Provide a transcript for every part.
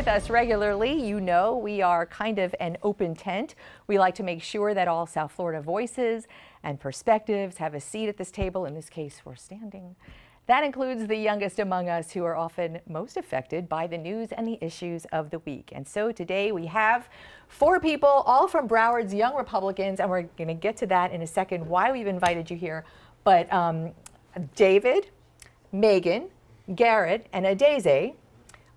with us regularly, you know we are kind of an open tent. We like to make sure that all South Florida voices and perspectives have a seat at this table. In this case, we're standing. That includes the youngest among us who are often most affected by the news and the issues of the week. And so today we have 4 people, all from Broward's Young Republicans, and we're going to get to that in a second, why we've invited you here. But David, Megan, Garrett, and Adaeze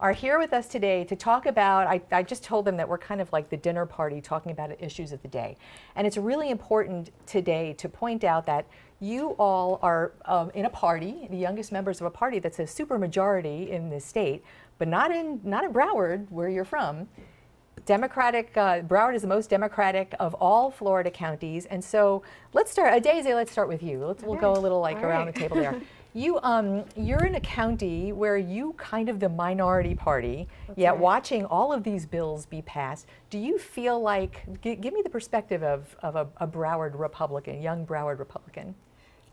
are here with us today to talk about, I just told them that we're kind of like the dinner party talking about issues of the day. And it's really important today to point out that you all are in a party, the youngest members of a party that's a super majority in this state, but not in Broward, where you're from. Democratic, Broward is the most democratic of all Florida counties. And so let's start, Adaeze, let's start with you. We'll go a little like around the table there. You're in a county where you kind of the minority party, yet watching all of these bills be passed. Do you feel like, give me the perspective of a Broward Republican, young Broward Republican.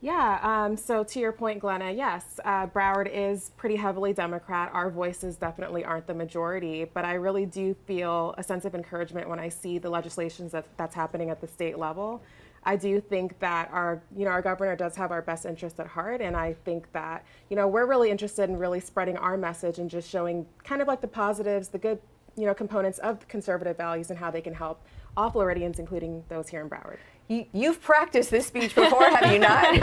Yeah, so to your point, Glenna, yes, Broward is pretty heavily Democrat. Our voices definitely aren't the majority, but I really do feel a sense of encouragement when I see the legislations that's happening at the state level. I do think that our governor does have our best interests at heart, and I think that, we're really interested in really spreading our message and just showing kind of like the positives, the good, components of conservative values and how they can help all Floridians, including those here in Broward. You've practiced this speech before, have you not?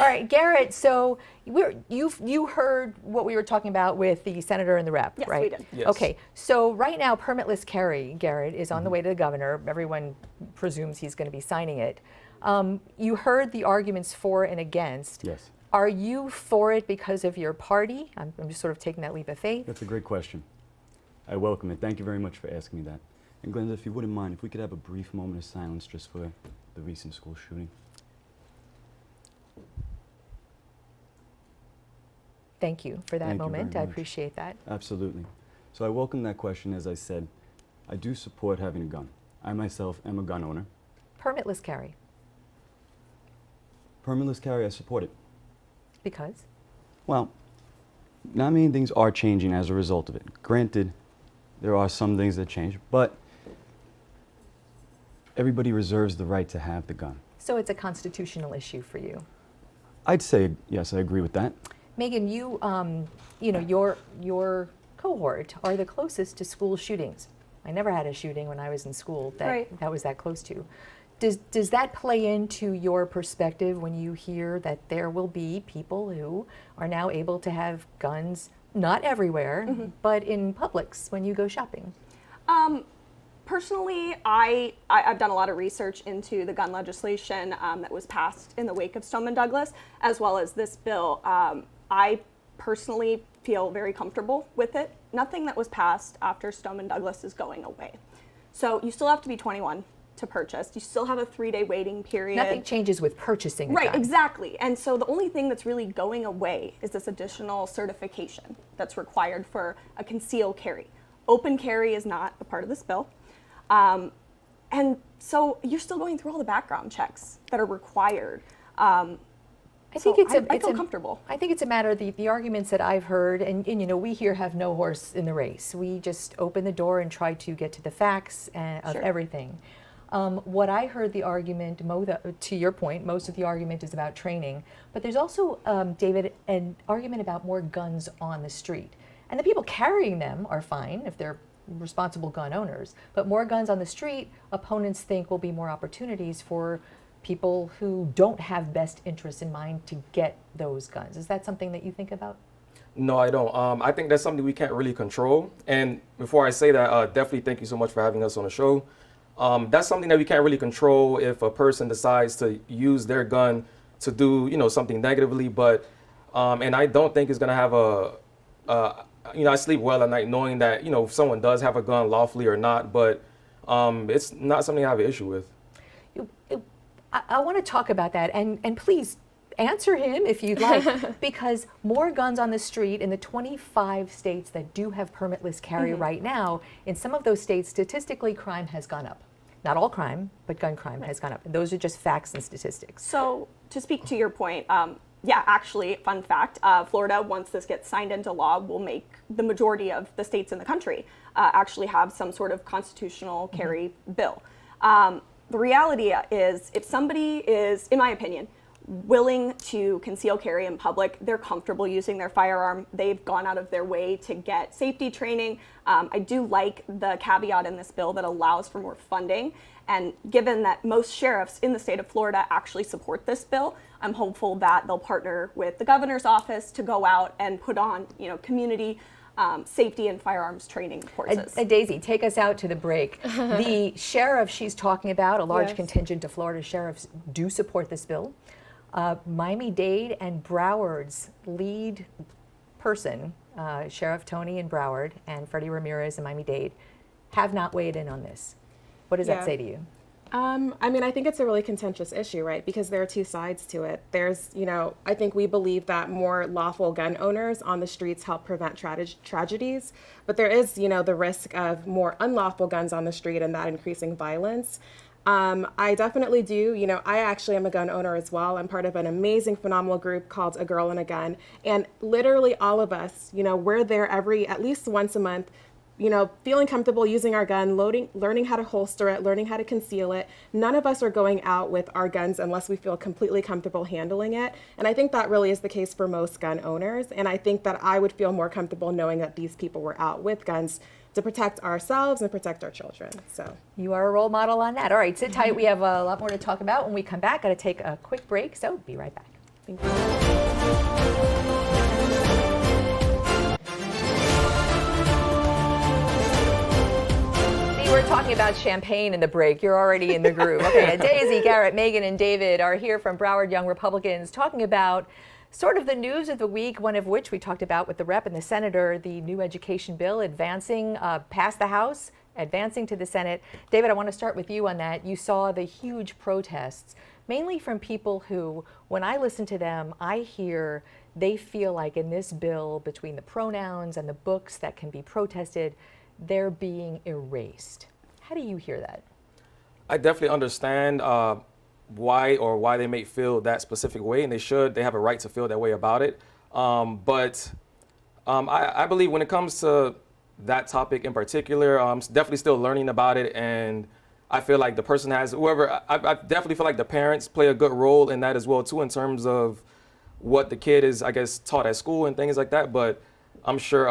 All right, Garrett, so you heard what we were talking about with the senator and the rep, yes, right? We did. Yes. Okay, so right now permitless carry, Garrett, is on the way to the governor. Everyone presumes he's going to be signing it. You heard the arguments for and against. Yes. Are you for it because of your party? I'm just sort of taking that leap of faith. That's a great question. I welcome it. Thank you very much for asking me that. And Glenda, if you wouldn't mind, if we could have a brief moment of silence just for the recent school shooting. Thank you for that moment. I appreciate that. Absolutely. So I welcome that question. As I said, I do support having a gun. I myself am a gun owner. Permitless carry. Permitless carry, I support it. Because? Well, not many things are changing as a result of it. Granted, there are some things that change, but everybody reserves the right to have the gun. So it's a constitutional issue for you? I'd say, yes, I agree with that. Megan, your cohort are the closest to school shootings. I never had a shooting when I was in school that was that close to. Does that play into your perspective when you hear that there will be people who are now able to have guns, not everywhere, but in Publix when you go shopping? Personally, I've done a lot of research into the gun legislation that was passed in the wake of Stoneman Douglas, as well as this bill. I personally feel very comfortable with it. Nothing that was passed after Stoneman Douglas is going away. So you still have to be 21 to purchase. You still have a 3-day waiting period. Nothing changes with purchasing a gun. Right, exactly. And so the only thing that's really going away is this additional certification that's required for a concealed carry. Open carry is not a part of this bill. And so you're still going through all the background checks that are required. I feel comfortable. I think it's a matter of the arguments that I've heard, and we here have no horse in the race. We just open the door and try to get to the facts of everything. What I heard the argument, to your point, most of the argument is about training, but there's also, David, an argument about more guns on the street. And the people carrying them are fine if they're responsible gun owners, but more guns on the street, opponents think will be more opportunities for people who don't have best interests in mind to get those guns. Is that something that you think about? No, I don't. I think that's something we can't really control. And before I say that, definitely thank you so much for having us on the show. That's something that we can't really control if a person decides to use their gun to do, something negatively. But, and I don't think it's going to have I sleep well at night knowing that, if someone does have a gun lawfully or not, but it's not something I have an issue with. I want to talk about that, and please answer him if you'd like, because more guns on the street in the 25 states that do have permitless carry right now, in some of those states, statistically, crime has gone up. Not all crime, but gun crime has gone up. And those are just facts and statistics. So to speak to your point, yeah, actually, fun fact, Florida, once this gets signed into law, will make the majority of the states in the country actually have some sort of constitutional carry bill. The reality is, if somebody is, in my opinion, willing to conceal carry in public, they're comfortable using their firearm, they've gone out of their way to get safety training. I do like the caveat in this bill that allows for more funding. And given that most sheriffs in the state of Florida actually support this bill, I'm hopeful that they'll partner with the governor's office to go out and put on, community safety and firearms training courses. Adaeze, take us out to the break. The sheriff she's talking about, a large Yes. contingent of Florida sheriffs do support this bill. Miami-Dade and Broward's lead person, Sheriff Tony in Broward and Freddie Ramirez in Miami-Dade, have not weighed in on this. What does that Yeah. say to you? I mean, I think it's a really contentious issue, right? Because there are two sides to it. There's, I think we believe that more lawful gun owners on the streets help prevent tragedies. But there is, the risk of more unlawful guns on the street and that increasing violence. I definitely do. I actually am a gun owner as well. I'm part of an amazing, phenomenal group called A Girl and a Gun. And literally all of us, we're there at least once a month, feeling comfortable using our gun, learning how to holster it, learning how to conceal it. None of us are going out with our guns unless we feel completely comfortable handling it. And I think that really is the case for most gun owners. And I think that I would feel more comfortable knowing that these people were out with guns to protect ourselves and protect our children. So You are a role model on that. All right, sit tight. We have a lot more to talk about. When we come back, got to take a quick break, so be right back. thank you. We're talking about champagne in the break. You're already in the groove. Okay, Adaeze, Garrett, Megan, and David are here from Broward Young Republicans talking about sort of the news of the week, one of which we talked about with the rep and the senator, the new education bill advancing past the House, advancing to the Senate. David, I want to start with you on that. You saw the huge protests, mainly from people who, when I listen to them, I hear they feel like in this bill, between the pronouns and the books that can be protested, they're being erased. How do you hear that? I definitely understand why they may feel that specific way, and they have a right to feel that way about it. But I believe when it comes to that topic in particular, I'm definitely still learning about it, and I feel like the person I definitely feel like the parents play a good role in that as well too, in terms of what the kid is, I guess, taught at school and things like that. But I'm sure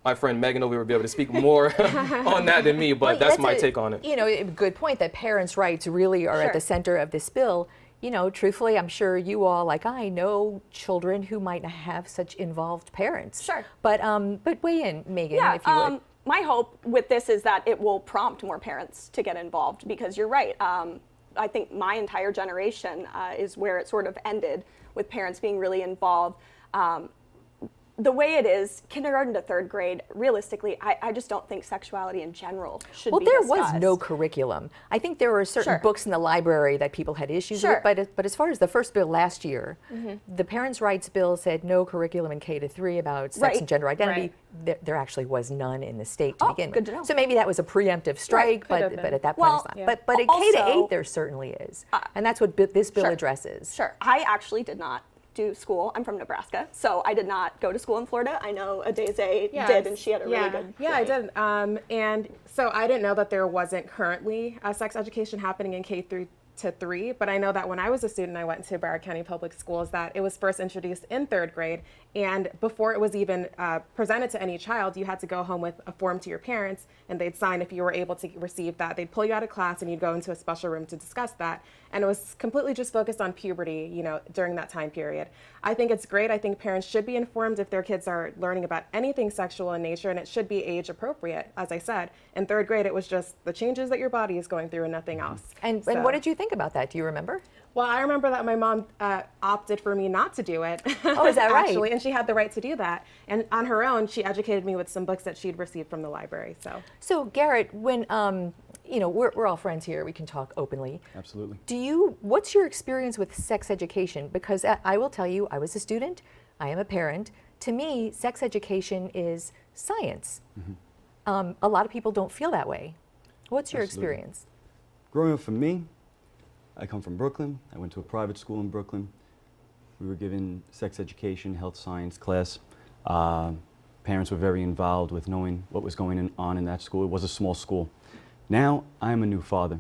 my friend Megan over will be able to speak more on that than me, but that's my take on it. A good point that parents' rights really are at the center of this bill. Truthfully, I'm sure you all, like I, know children who might not have such involved parents. Sure. But weigh in, Megan, Yeah, if you would. my hope with this is that it will prompt more parents to get involved, because you're right. I think my entire generation is where it sort of ended, with parents being really involved. The way it is, kindergarten to third grade, realistically, I just don't think sexuality in general should be discussed. Well, there was no curriculum. I think there were certain books in the library that people had issues with, but as far as the first bill last year, the Parents' Rights Bill said no curriculum in K to 3 about sex and gender identity. There actually was none in the state to begin with. Good to know. So maybe that was a preemptive strike, but at that point it's not. But at K to 8 there certainly is. And that's what this bill addresses. Sure. I actually did not do school. I'm from Nebraska, so I did not go to school in Florida. I know Adaeze did, and she had a really good Yeah, I did. And so I didn't know that there wasn't currently sex education happening in K through to 3, but I know that when I was a student, I went to Broward County Public Schools, that it was first introduced in 3rd grade. And before it was even presented to any child, you had to go home with a form to your parents, and they'd sign if you were able to receive that. They'd pull you out of class, and you'd go into a special room to discuss that. And it was completely just focused on puberty, during that time period. I think it's great. I think parents should be informed if their kids are learning about anything sexual in nature, and it should be age appropriate. As I said, in 3rd grade, it was just the changes that your body is going through and nothing else. And what did you think about that? Do you remember? Well, I remember that my mom opted for me not to do it. Oh, is that right? Actually, and she had the right to do that. And on her own, she educated me with some books that she'd received from the library. So Garrett, when we're all friends here, we can talk openly. Absolutely. What's your experience with sex education? Because I will tell you, I was a student, I am a parent. To me, sex education is science. A lot of people don't feel that way. What's your experience? Growing up for me, I come from Brooklyn. I went to a private school in Brooklyn. We were given sex education, health science class. Parents were very involved with knowing what was going on in that school. It was a small school. Now I'm a new father.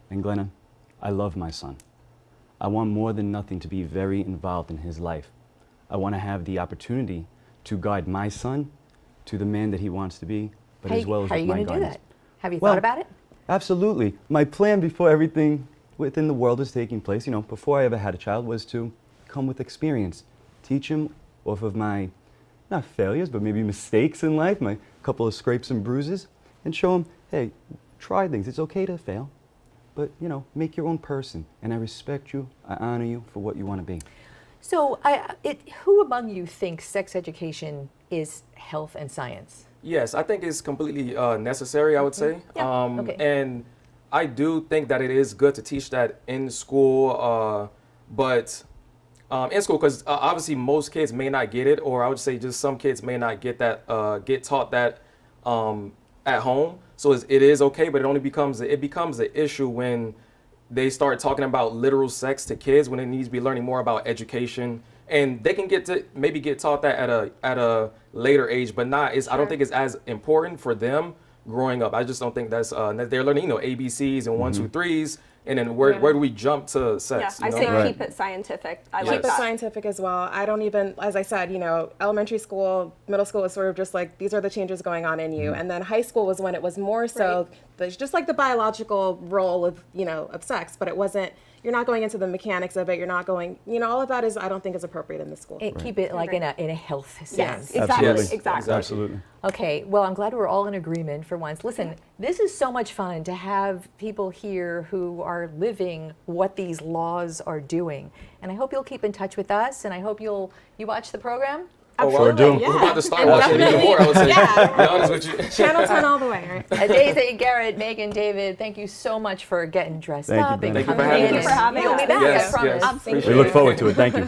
And Glenna, I love my son. I want more than nothing to be very involved in his life. I want to have the opportunity to guide my son to the man that he wants to be, but as well as how are with you my going to do guidance. that? Have you Well, thought about it? Absolutely. My plan before everything within the world was taking place, you know, before I ever had a child, was to come with experience. Teach him off of my, not failures, but maybe mistakes in life, my couple of scrapes and bruises, and show him, hey, try things. It's okay to fail, but, you know, make your own person. And I respect you. I honor you for what you want to be. So, who among you thinks sex education is health and science? Yes, I think it's completely necessary, I would say. Yeah, okay. And I do think that it is good to teach that in school, but in school, because obviously most kids may not get it, or I would say just some kids may not get that, get taught that at home. So it is okay, but it becomes an issue when they start talking about literal sex to kids, when they need to be learning more about education. And they can maybe get taught that at a later age, but not. I don't think it's as important for them growing up. I just don't think that's they're learning, you know, ABCs and 1, 2, 3s, and then where do we jump to sex? Yeah, I you say know? Right. keep it scientific. I Keep like it that. scientific as well. I don't even, as I said, you know, elementary school, middle school was sort of just like, these are the changes going on in you. And then high school was when it was more so, there's just like the biological role of, you know, of sex, but it wasn't, you're not going into the mechanics of it. You're not going, you know, all of that I don't think is appropriate in the school. Keep it like in a health sense. Exactly. Absolutely. Exactly. Absolutely. Okay, well, I'm glad we're all in agreement for once. Listen, this is so much fun to have people here who are living what these laws are doing. And I hope you'll keep in touch with us, and I hope you watch the program. Oh, well, Sure do. We're about to start watching it even more, I would say. To be honest with you. Channel 10 all the way, right? Adaeze, Garrett, Megan, David, thank you so much for getting dressed Thank you, up and Brenda. Thank you for coming having in. us. Thank you for having You'll be us. back, Yes, I promise. yes. Absolutely. We look forward to it. Thank you.